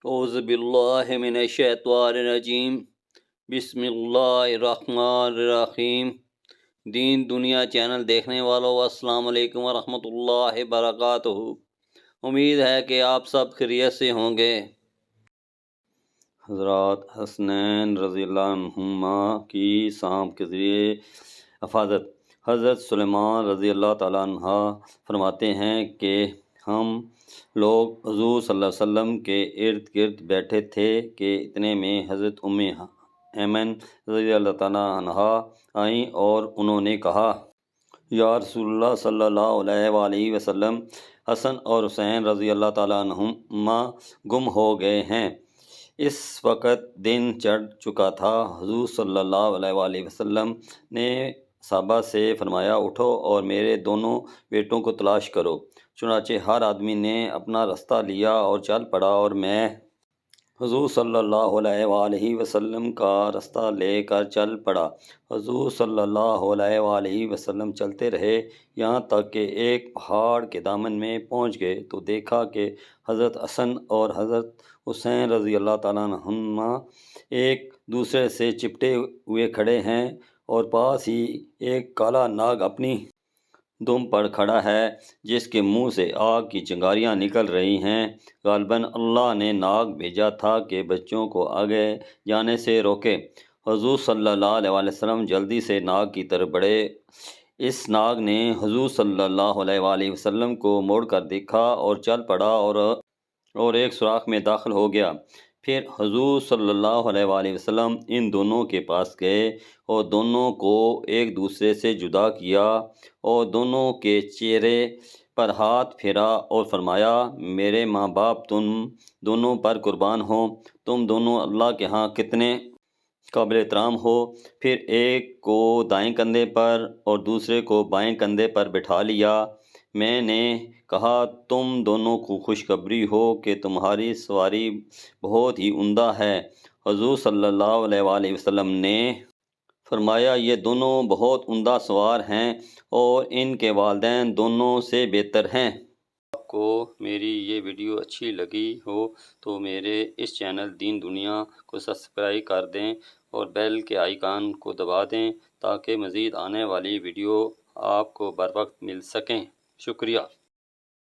اعوذ باللہ من الشیطان الرجیم بسم اللہ الرحمن الرحیم۔ دین دنیا چینل دیکھنے والوں السلام علیکم ورحمۃ اللہ وبرکاتہ۔ امید ہے کہ آپ سب خیریت سے ہوں گے۔ حضرات حسنین رضی اللہ عنہما کی سانپ کے ذریعے حفاظت۔ حضرت سلیمان رضی اللہ تعالیٰ عنہ فرماتے ہیں کہ ہم لوگ حضور صلی اللہ علیہ وسلم کے ارد گرد بیٹھے تھے کہ اتنے میں حضرت ایمن رضی اللہ تعالیٰ عنہ آئیں اور انہوں نے کہا، یا رسول اللہ صلی اللہ علیہ وآلہ وسلم، حسن اور حسین رضی اللہ تعالیٰ عنہما گم ہو گئے ہیں۔ اس وقت دن چڑھ چکا تھا۔ حضور صلی اللہ علیہ وآلہ وسلم نے صحابہ سے فرمایا، اٹھو اور میرے دونوں بیٹوں کو تلاش کرو۔ چنانچہ ہر آدمی نے اپنا رستہ لیا اور چل پڑا اور میں حضور صلی اللہ علیہ وآلہ وسلم کا رستہ لے کر چل پڑا۔ حضور صلی اللہ علیہ وآلہ وسلم چلتے رہے یہاں تک کہ ایک پہاڑ کے دامن میں پہنچ گئے تو دیکھا کہ حضرت حسن اور حضرت حسین رضی اللہ تعالیٰ عنہما ایک دوسرے سے چپٹے ہوئے کھڑے ہیں اور پاس ہی ایک کالا ناگ اپنی دم پر کھڑا ہے جس کے منہ سے آگ کی چنگاریاں نکل رہی ہیں۔ غالباً اللہ نے ناگ بھیجا تھا کہ بچوں کو آگے جانے سے روکے۔ حضور صلی اللہ علیہ وسلم جلدی سے ناگ کی طرف بڑھے۔ اس ناگ نے حضور صلی اللہ علیہ وآلہ وسلم کو موڑ کر دیکھا اور چل پڑا اور ایک سوراخ میں داخل ہو گیا۔ پھر حضور صلی اللہ علیہ وآلہ وسلم ان دونوں کے پاس گئے اور دونوں کو ایک دوسرے سے جدا کیا اور دونوں کے چہرے پر ہاتھ پھیرا اور فرمایا، میرے ماں باپ تم دونوں پر قربان ہوں، تم دونوں اللہ کے ہاں کتنے قابل احترام ہو۔ پھر ایک کو دائیں کندھے پر اور دوسرے کو بائیں کندھے پر بٹھا لیا۔ میں نے کہا، تم دونوں کو خوشخبری ہو کہ تمہاری سواری بہت ہی عمدہ ہے۔ حضور صلی اللہ علیہ وآلہ وسلم نے فرمایا، یہ دونوں بہت عمدہ سوار ہیں اور ان کے والدین دونوں سے بہتر ہیں۔ آپ کو میری یہ ویڈیو اچھی لگی ہو تو میرے اس چینل دین دنیا کو سبسکرائب کر دیں اور بیل کے آئیکن کو دبا دیں تاکہ مزید آنے والی ویڈیو آپ کو بر وقت مل سکیں۔ شکریہ۔